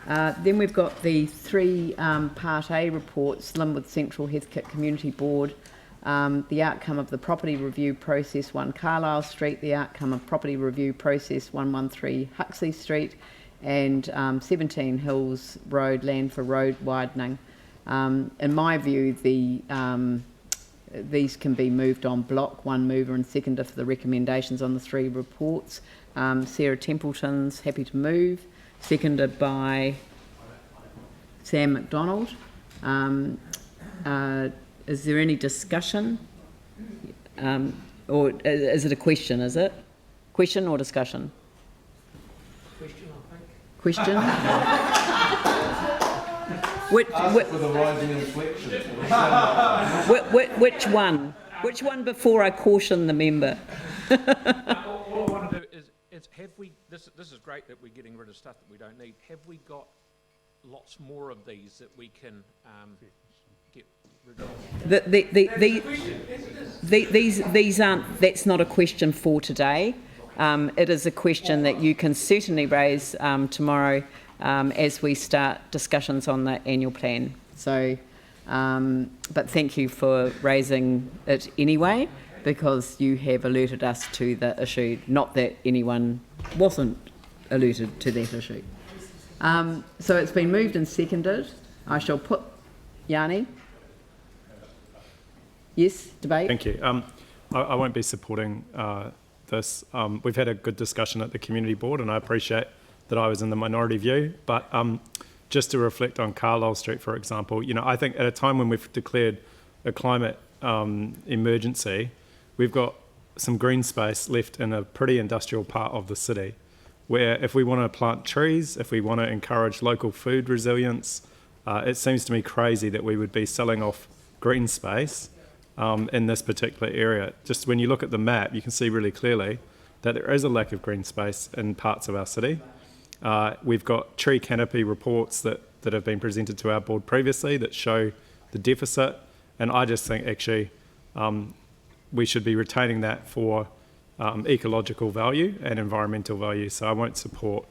Then we've got the three Part A reports, Linwood-Central-Heathcote Community Board, the outcome of the property review process 1 Carlisle Street, the outcome of property review process 113 Huxley Street, and 17 Hills Road, land for road widening. In my view, these can be moved on block, one mover and seconder for the recommendations on the three reports. Sarah Templeton's happy to move, seconded by Sam McDonald. Is there any discussion? Or is it a question, is it? Question or discussion? Question, I think. Question? With a rising inflection. Which one? Which one before I caution the member? All I want to do is have we, this is great that we're getting rid of stuff that we don't need. Have we got lots more of these that we can get rid of? These aren't, that's not a question for today. It is a question that you can certainly raise tomorrow as we start discussions on the annual plan. So, but thank you for raising it anyway, because you have alerted us to the issue, not that anyone wasn't alerted to that issue. So it's been moved and seconded. I shall put Yanni. Yes, debate. Thank you. I won't be supporting this. We've had a good discussion at the community board, and I appreciate that I was in the minority view, but just to reflect on Carlisle Street, for example, you know, I think at a time when we've declared a climate emergency, we've got some green space left in a pretty industrial part of the city, where if we want to plant trees, if we want to encourage local food resilience, it seems to me crazy that we would be selling off green space in this particular area. Just when you look at the map, you can see really clearly that there is a lack of green space in parts of our city. We've got tree canopy reports that have been presented to our board previously that show the deficit, and I just think actually we should be retaining that for ecological value and environmental value. So I won't support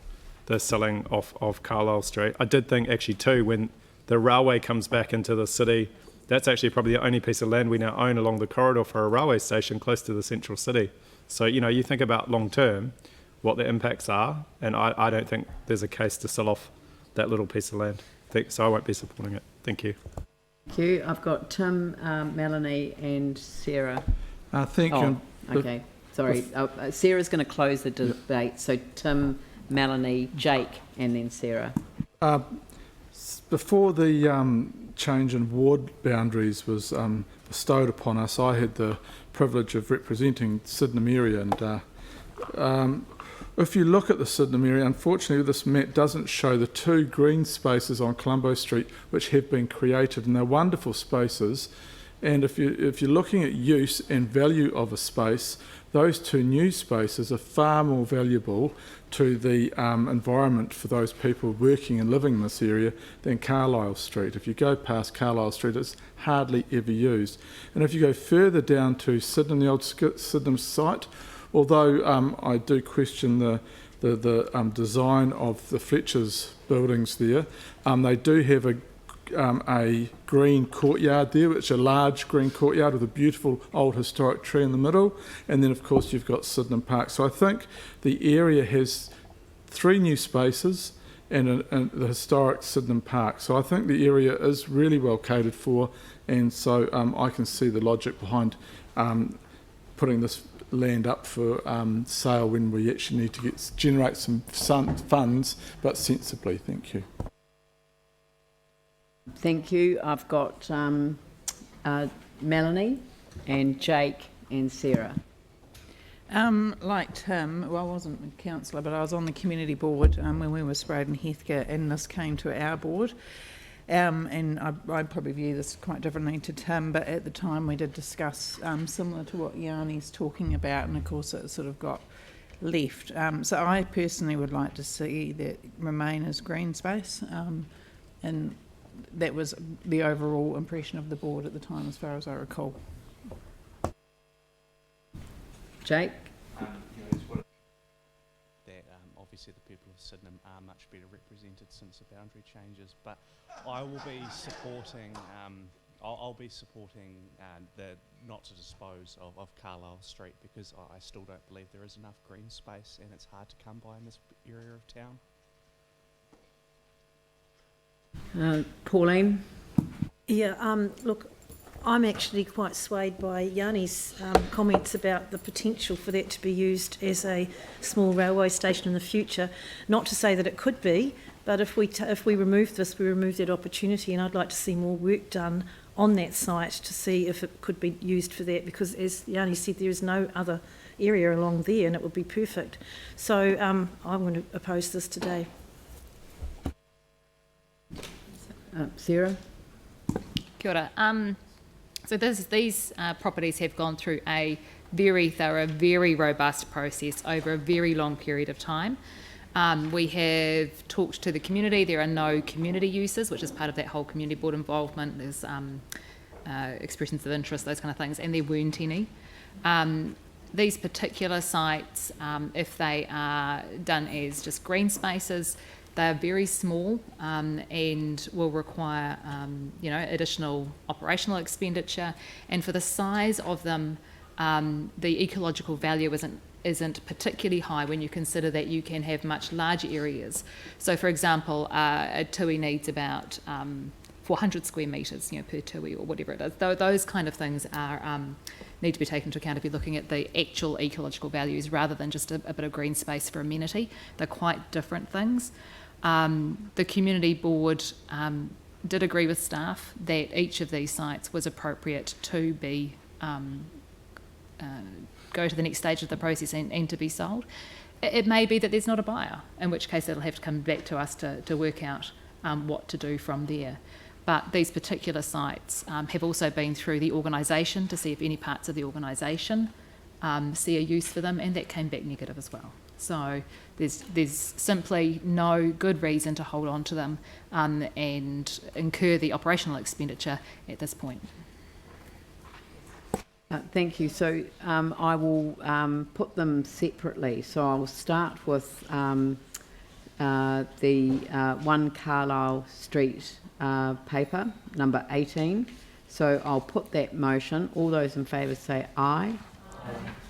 the selling off of Carlisle Street. I did think actually too, when the railway comes back into the city, that's actually probably the only piece of land we now own along the corridor for a railway station close to the central city. So, you know, you think about long term, what the impacts are, and I don't think there's a case to sell off that little piece of land. So I won't be supporting it. Thank you. Thank you. I've got Tim, Melanie and Sarah. Thank you. Okay, sorry. Sarah's going to close the debate. So Tim, Melanie, Jake and then Sarah. Before the change in ward boundaries was bestowed upon us, I had the privilege of representing Sydenham area, and if you look at the Sydenham area, unfortunately this map doesn't show the two green spaces on Colombo Street which have been created, and they're wonderful spaces. And if you're looking at use and value of a space, those two new spaces are far more valuable to the environment for those people working and living in this area than Carlisle Street. If you go past Carlisle Street, it's hardly ever used. And if you go further down to Sydenham, the old Sydenham site, although I do question the design of the Fletcher's buildings there, they do have a green courtyard there, which is a large green courtyard with a beautiful old historic tree in the middle, and then of course you've got Sydenham Park. So I think the area has 3 new spaces and the historic Sydenham Park. So I think the area is really well catered for, and so I can see the logic behind putting this land up for sale when we actually need to generate some funds, but sensibly. Thank you. Thank you. I've got Melanie and Jake and Sarah. Like Tim, well, I wasn't a councillor, but I was on the community board when we were sprayed in Heathcote, and this came to our board. And I probably view this quite differently to Tim, but at the time we did discuss similar to what Yanni's talking about, and of course it sort of got left. So I personally would like to see that remain as green space, and that was the overall impression of the board at the time, as far as I recall. Jake? That obviously the people of Sydenham are much better represented since the boundary changes. But I will be supporting. I'll be supporting the not to dispose of Carlisle Street, because I still don't believe there is enough green space and it's hard to come by in this area of town. Pauline? Yeah, look, I'm actually quite swayed by Yanni's comments about the potential for that to be used as a small railway station in the future. Not to say that it could be, but if we remove this, we remove that opportunity, and I'd like to see more work done on that site to see if it could be used for that, because as Yanni said, there is no other area along there and it would be perfect. So I'm going to oppose this today. Sarah? Kia ora. So these properties have gone through a very thorough, very robust process over a very long period of time. We have talked to the community. There are no community uses, which is part of that whole community board involvement. There's expressions of interest, those kind of things, and there weren't any. These particular sites, if they are done as just green spaces, they are very small and will require, additional operational expenditure. And for the size of them, the ecological value isn't particularly high when you consider that you can have much larger areas. So, for example, a tui needs about 400 square metres, per tui or whatever it is. Those kind of things are need to be taken into account if you're looking at the actual ecological values rather than just a bit of green space for amenity. They're quite different things. The community board did agree with staff that each of these sites was appropriate to be go to the next stage of the process and to be sold. It may be that there's not a buyer, in which case it'll have to come back to us to work out what to do from there. But these particular sites have also been through the organisation to see if any parts of the organisation see a use for them, and that came back negative as well. So there's simply no good reason to hold on to them and incur the operational expenditure at this point. Thank you. So I will put them separately. So I'll start with the 1 Carlisle Street paper, number 18. So I'll put that motion. All those in favour say aye.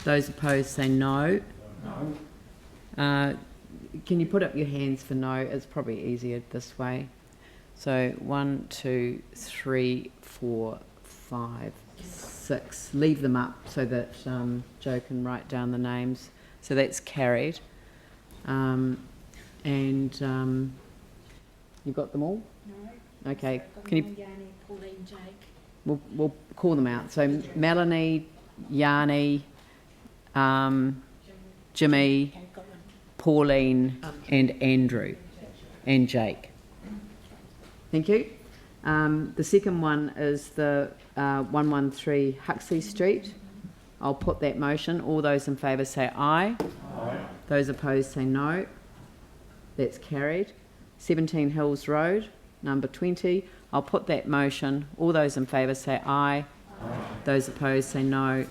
Those opposed say no. Can you put up your hands for no? It's probably easier this way. So 1, 2, 3, 4, 5, 6. Leave them up so that Joe can write down the names. So that's carried. And you've got them all? No. Okay. Can you? Yanni, Pauline, Jake. We'll call them out. So Melanie, Yanni, Jimmy, Pauline, and Andrew, and Jake. Thank you. The second one is the 113 Huxley Street. I'll put that motion. All those in favour say aye. Aye. Those opposed say no. That's carried. 17 Hills Road, number 20. I'll put that motion. All those in favour say aye. Aye. Those opposed say no.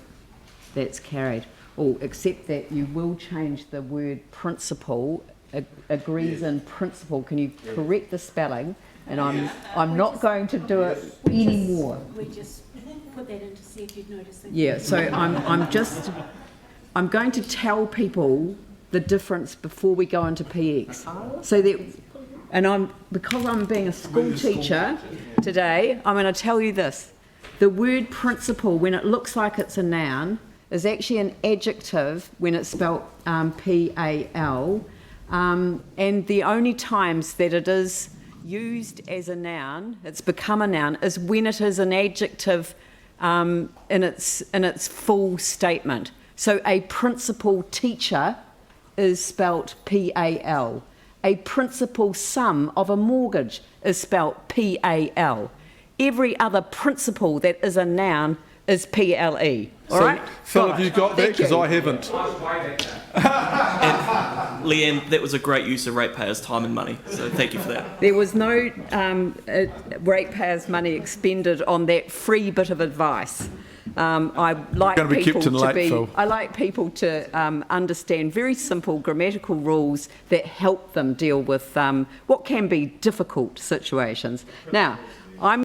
That's carried. Oh, except that you will change the word principle. Agrees in principle. Can you correct the spelling? And I'm not going to do it anymore. We just put that in to see if you'd notice it. Yeah, so I'm going to tell people the difference before we go into PX. So that, and because I'm being a school teacher today, I'm going to tell you this. The word principle, when it looks like it's a noun, is actually an adjective when it's spelt P-A-L. And the only times that it is used as a noun, it's become a noun, is when it is an adjective in its full statement. So a principal teacher is spelt P-A-L. A principal sum of a mortgage is spelt P-A-L. Every other principle that is a noun is P-L-E. All right? Phil, have you got that? Because I haven't. And Leanne, that was a great use of ratepayers' time and money, so thank you for that. There was no ratepayers' money expended on that free bit of advice. I like Gonna be people kept in to late, be. Phil. I like people to understand very simple grammatical rules that help them deal with what can be difficult situations. Now, I'm